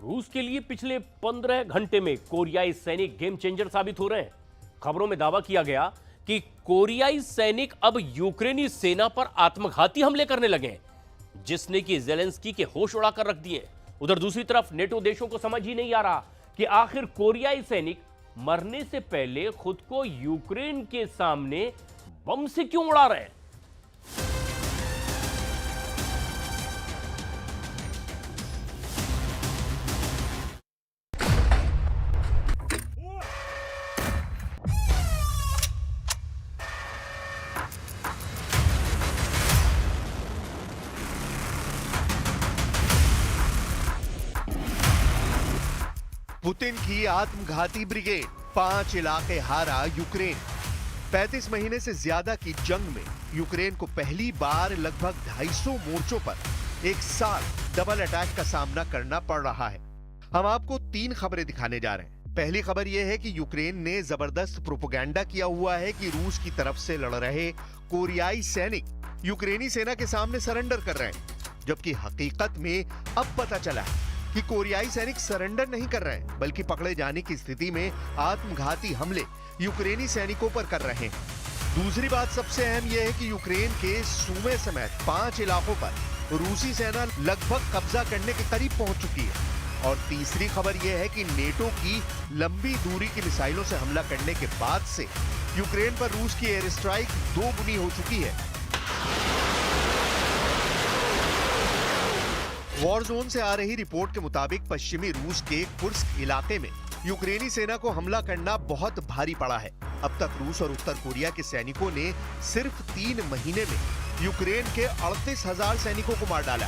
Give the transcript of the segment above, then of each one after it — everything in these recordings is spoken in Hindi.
रूस के लिए पिछले 15 घंटे में कोरियाई सैनिक गेम चेंजर साबित हो रहे हैं। खबरों में दावा किया गया कि कोरियाई सैनिक अब यूक्रेनी सेना पर आत्मघाती हमले करने लगे हैं, जिसने कि जेलेंस्की के होश उड़ाकर रख दिए। उधर दूसरी तरफ नेटो देशों को समझ ही नहीं आ रहा कि आखिर कोरियाई सैनिक मरने से पहले खुद को यूक्रेन के सामने बम से क्यों उड़ा रहे हैं। पुतिन की आत्मघाती ब्रिगेड, 5 इलाके हारा यूक्रेन। 35 महीने से ज्यादा की जंग में यूक्रेन को पहली बार लगभग 250 मोर्चों पर एक साथ डबल अटैक का सामना करना पड़ रहा है। हम आपको 3 खबरें दिखाने जा रहे हैं। पहली खबर यह है कि यूक्रेन ने जबरदस्त प्रोपेगेंडा किया हुआ है कि रूस की तरफ से लड़ रहे कोरियाई सैनिक यूक्रेनी सेना के सामने सरेंडर कर रहे हैं, जबकि हकीकत में अब पता चला है कि कोरियाई सैनिक सरेंडर नहीं कर रहे हैं, बल्कि पकड़े जाने की स्थिति में आत्मघाती हमले यूक्रेनी सैनिकों पर कर रहे हैं। दूसरी बात सबसे अहम यह है कि यूक्रेन के सूमे समेत 5 इलाकों पर रूसी सेना लगभग कब्जा करने के करीब पहुंच चुकी है। और तीसरी खबर यह है कि नेटो की लंबी दूरी की मिसाइलों से हमला करने के बाद से यूक्रेन पर रूस की एयर स्ट्राइक 2 गुनी हो चुकी है। वॉर जोन से आ रही रिपोर्ट के मुताबिक पश्चिमी रूस के कुर्स्क इलाके में यूक्रेनी सेना को हमला करना बहुत भारी पड़ा है। अब तक रूस और उत्तर कोरिया के सैनिकों ने सिर्फ 3 महीने में यूक्रेन के 38,000 सैनिकों को मार डाला।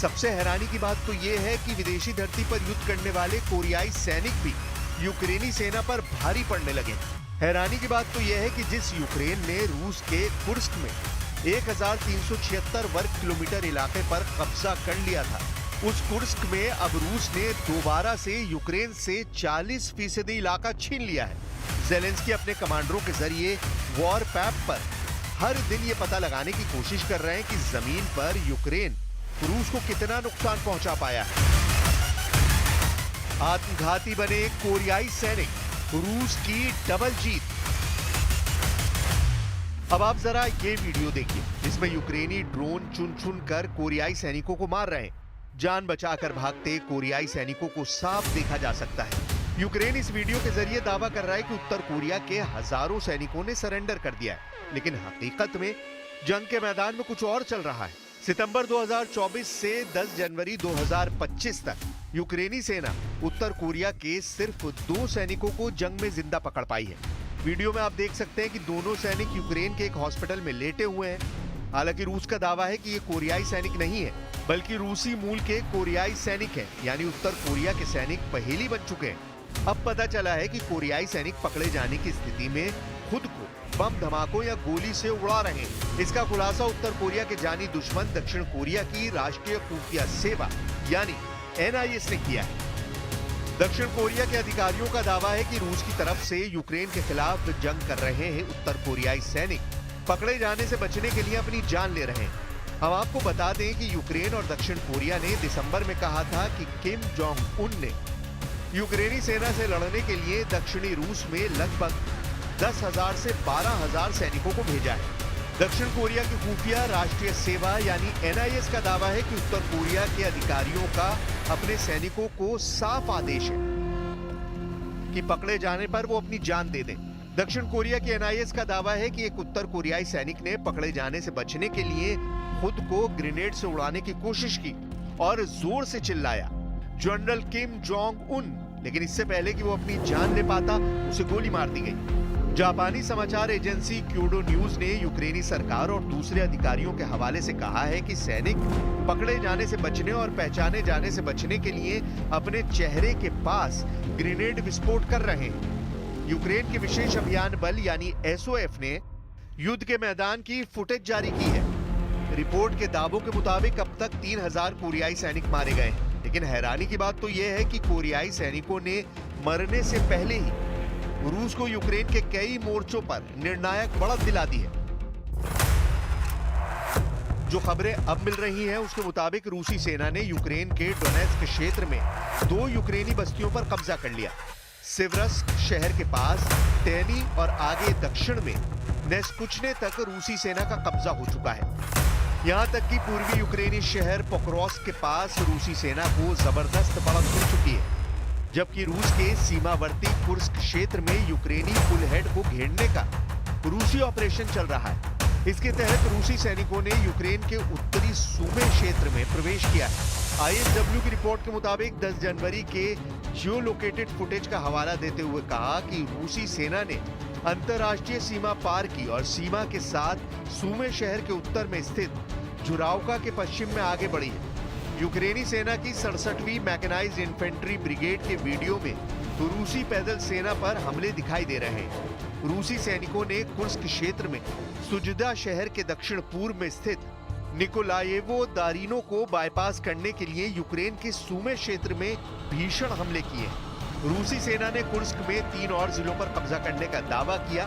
सबसे हैरानी की बात तो ये है कि विदेशी धरती पर युद्ध करने वाले कोरियाई सैनिक भी यूक्रेनी सेना पर भारी पड़ने लगे। हैरानी की बात तो यह है कि जिस यूक्रेन ने रूस के कुर्स्क में 1376 वर्ग किलोमीटर इलाके पर कब्जा कर लिया था, उस कुर्स्क में अब रूस ने दोबारा से यूक्रेन से 40% इलाका छीन लिया है। जेलेंस्की अपने कमांडरों के जरिए वॉर पैप पर हर दिन ये पता लगाने की कोशिश कर रहे हैं कि जमीन पर यूक्रेन रूस को कितना नुकसान पहुंचा पाया है। आत्मघाती बने कोरियाई सैनिक, रूस की डबल जीत। अब आप जरा ये वीडियो देखिए, जिसमें यूक्रेनी ड्रोन चुन चुन कर कोरियाई सैनिकों को मार रहे हैं। जान बचाकर भागते कोरियाई सैनिकों को साफ देखा जा सकता है। यूक्रेन इस वीडियो के जरिए दावा कर रहा है कि उत्तर कोरिया के हजारों सैनिकों ने सरेंडर कर दिया है, लेकिन हकीकत में जंग के मैदान में कुछ और चल रहा है। सितंबर 2024 से 10 जनवरी 2025 तक यूक्रेनी सेना उत्तर कोरिया के सिर्फ 2 सैनिकों को जंग में जिंदा पकड़ पाई है। वीडियो में आप देख सकते हैं कि दोनों सैनिक यूक्रेन के एक हॉस्पिटल में लेटे हुए हैं। हालांकि रूस का दावा है कि ये कोरियाई सैनिक नहीं है, बल्कि रूसी मूल के कोरियाई सैनिक हैं, यानी उत्तर कोरिया के सैनिक पहेली बन चुके हैं। अब पता चला है कि कोरियाई सैनिक पकड़े जाने की स्थिति में खुद को बम धमाकों या गोली से उड़ा रहे हैं। इसका खुलासा उत्तर कोरिया के जानी दुश्मन दक्षिण कोरिया की राष्ट्रीय खुफिया सेवा यानी NIS ने किया है। दक्षिण कोरिया के अधिकारियों का दावा है कि रूस की तरफ से यूक्रेन के खिलाफ जंग कर रहे हैं उत्तर कोरियाई सैनिक पकड़े जाने से बचने के लिए अपनी जान ले रहे हैं। हम आपको बता दें कि यूक्रेन और दक्षिण कोरिया ने दिसंबर में कहा था कि किम जोंग उन ने यूक्रेनी सेना से लड़ने के लिए दक्षिणी रूस में लगभग 10,000 से 12,000 सैनिकों को भेजा है। दक्षिण कोरिया की खुफिया राष्ट्रीय सेवा यानी NIS का दावा है कि उत्तर कोरिया के अधिकारियों का अपने सैनिकों को साफ आदेश है कि पकड़े जाने पर वो अपनी जान दे दें। दक्षिण कोरिया की NIS का दावा है कि एक उत्तर कोरियाई सैनिक ने पकड़े जाने से बचने के लिए खुद को ग्रेनेड से उड़ाने की कोशिश की और जोर से चिल्लाया, जनरल किम जोंग उन। लेकिन इससे पहले कि वो अपनी जान ले पाता, उसे गोली मार दी गई। जापानी समाचार एजेंसी क्योडो न्यूज ने यूक्रेनी सरकार और दूसरे अधिकारियों के हवाले से कहा है कि सैनिक पकड़े जाने से बचने और पहचाने जाने से बचने के लिए अपने चेहरे के पास ग्रेनेड विस्फोट कर रहे हैं। यूक्रेन के विशेष अभियान बल यानी SOF ने युद्ध के मैदान की फुटेज जारी की है। रिपोर्ट के दावों के मुताबिक अब तक 3,000 कोरियाई सैनिक मारे गए हैं, लेकिन हैरानी की बात तो यह है कि कोरियाई सैनिकों ने मरने से पहले ही रूस को यूक्रेन के कई मोर्चों पर निर्णायक बढ़त दिला दी है। जो खबरें अब मिल रही हैं उसके मुताबिक रूसी सेना ने यूक्रेन के डोनेट्स्क क्षेत्र में 2 यूक्रेनी बस्तियों पर कब्जा कर लिया। सिवरस्क शहर के पास टेनी और आगे दक्षिण में नेस्कुचने तक रूसी सेना का कब्जा हो चुका है। यहां तक कि पूर्वी यूक्रेनी शहर पोक्रोव्स्क के पास रूसी सेना को जबरदस्त बढ़त मिल चुकी है, जबकि रूस के सीमावर्ती कुर्स्क क्षेत्र में यूक्रेनी पुल हेड को घेरने का रूसी ऑपरेशन चल रहा है। इसके तहत रूसी सैनिकों ने यूक्रेन के उत्तरी सूमे क्षेत्र में प्रवेश किया है। ISW की रिपोर्ट के मुताबिक 10 जनवरी के जियोलोकेटेड फुटेज का हवाला देते हुए कहा कि रूसी सेना ने अंतर्राष्ट्रीय सीमा पार की और सीमा के साथ सूमे शहर के उत्तर में स्थित जुरावका के पश्चिम में आगे बढ़ी है। यूक्रेनी सेना की 67वीं मैकेनाइज्ड इन्फेंट्री ब्रिगेड के वीडियो में रूसी पैदल सेना पर हमले दिखाई दे रहे हैं। रूसी सैनिकों ने कुर्स्क क्षेत्र में सुजदा शहर के दक्षिण पूर्व में स्थित निकोलायेवो दारिनो को बाईपास करने के लिए यूक्रेन के सूमे क्षेत्र में भीषण हमले किए। रूसी सेना ने कुर्स्क में 3 और जिलों पर कब्जा करने का दावा किया।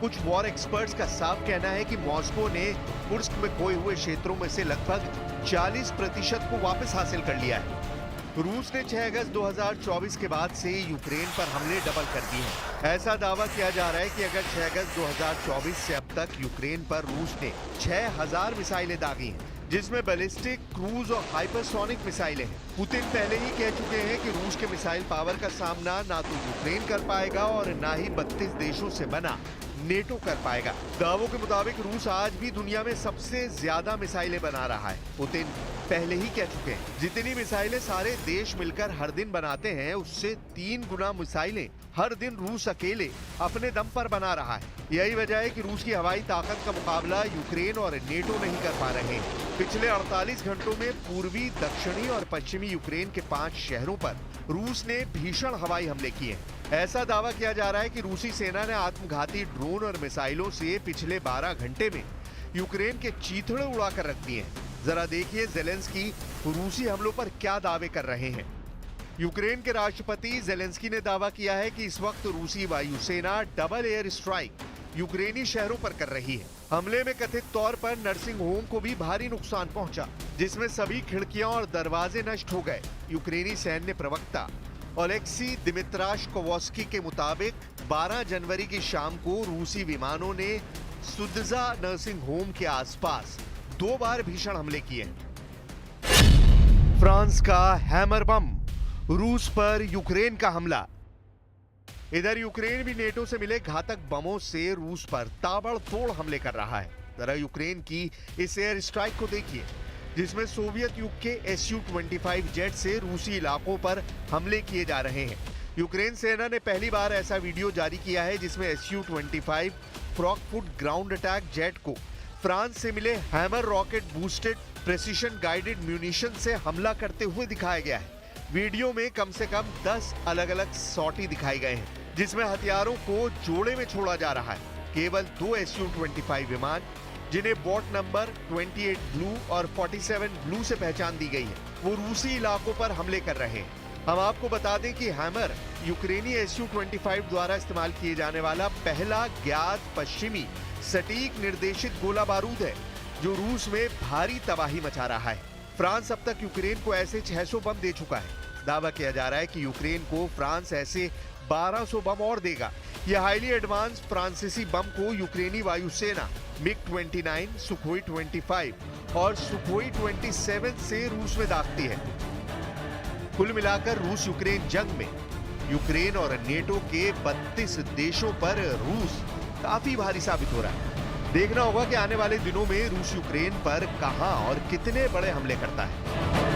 कुछ वॉर एक्सपर्ट्स का साफ कहना है कि मॉस्को ने कुर्स्क में खोए हुए क्षेत्रों में से लगभग 40% को वापस हासिल कर लिया है। रूस ने 6 अगस्त 2024 के बाद से यूक्रेन पर हमले डबल कर दिए हैं। ऐसा दावा किया जा रहा है कि अगर 6 अगस्त 2024 से अब तक यूक्रेन पर रूस ने 6000 मिसाइलें दागी हैं, जिसमें बैलिस्टिक, क्रूज और हाइपरसोनिक मिसाइलें हैं। पुतिन पहले ही कह चुके हैं कि रूस के मिसाइल पावर का सामना ना तो यूक्रेन कर पाएगा और ना ही 32 देशों से बना नेटो कर पाएगा। दावों के मुताबिक रूस आज भी दुनिया में सबसे ज्यादा मिसाइलें बना रहा है। पुतिन पहले ही कह चुके हैं, जितनी मिसाइलें सारे देश मिलकर हर दिन बनाते हैं, उससे 3 गुना मिसाइलें हर दिन रूस अकेले अपने दम पर बना रहा है। यही वजह है कि रूस की हवाई ताकत का मुकाबला यूक्रेन और नेटो नहीं कर पा रहे हैं। पिछले 48 घंटों में पूर्वी, दक्षिणी और पश्चिमी यूक्रेन के 5 शहरों पर रूस ने भीषण हवाई हमले किए। ऐसा दावा किया जा रहा है कि रूसी सेना ने आत्मघाती ड्रोन और मिसाइलों से पिछले 12 घंटे में यूक्रेन के चीथड़े उड़ाकर रख दिए हैं। जरा देखिए ज़ेलेंस्की रूसी हमलों पर क्या दावे कर रहे हैं। यूक्रेन के राष्ट्रपति ज़ेलेंस्की ने दावा किया है कि इस वक्त रूसी वायुसेना डबल एयर स्ट्राइक यूक्रेनी शहरों पर कर रही है। हमले में कथित तौर पर नर्सिंग होम को भी भारी नुकसान पहुंचा, जिसमें सभी खिड़कियां और दरवाजे नष्ट हो गए। यूक्रेनी सैन्य प्रवक्ता ओलेक्सी दिमित्राशकोवस्की के मुताबिक 12 जनवरी की शाम को रूसी विमानों ने सुदजा नर्सिंग होम के आसपास 2 बार भीषण हमले किए। फ्रांस का हैमर बम, रूस पर यूक्रेन का हमला। इधर यूक्रेन भी नेटो से मिले घातक बमों से रूस पर ताबड़तोड़ हमले कर रहा है। जरा यूक्रेन की इस एयर स्ट्राइक को देखिए, जिसमें सोवियत युग के Su-25 जेट से रूसी इलाकों पर हमले किए जा रहे हैं। यूक्रेन सेना ने पहली बार ऐसा वीडियो जारी किया है जिसमें Su-25 फ्रॉकफुट ग्राउंड अटैक जेट को फ्रांस से मिले hammer rocket boosted precision guided munition से हमला करते हुए दिखाया गया है। वीडियो में कम से कम 10 अलग अलग सॉटी दिखाई गए हैं, जिसमें हथियारों को जोड़े में छोड़ा जा रहा है। केवल 2 Su-25 विमान, जिन्हें बॉट नंबर 28 ब्लू और 47 ब्लू से पहचान दी गई है, वो रूसी इलाकों पर हमले कर रहे हैं। हम आपको बता दें कि हैमर यूक्रेनी Su-25 द्वारा इस्तेमाल किए जाने वाला पहला ज्ञात पश्चिमी सटीक निर्देशित गोला बारूद है, जो रूस में भारी तबाही मचा रहा है। फ्रांस अब तक यूक्रेन को ऐसे 600 बम दे चुका है। दावा किया जा रहा है कि यूक्रेन को फ्रांस ऐसे 1200 बम और देगा। यह हाईली एडवांस फ्रांसीसी बम को यूक्रेनी वायुसेना MiG-29, सुखोई 25 और सुखोई 27 से रूस में दागती है। कुल मिलाकर रूस यूक्रेन जंग में यूक्रेन और नेटो के 32 देशों पर रूस काफी भारी साबित हो रहा है। देखना होगा कि आने वाले दिनों में रूस यूक्रेन पर कहां और कितने बड़े हमले करता है।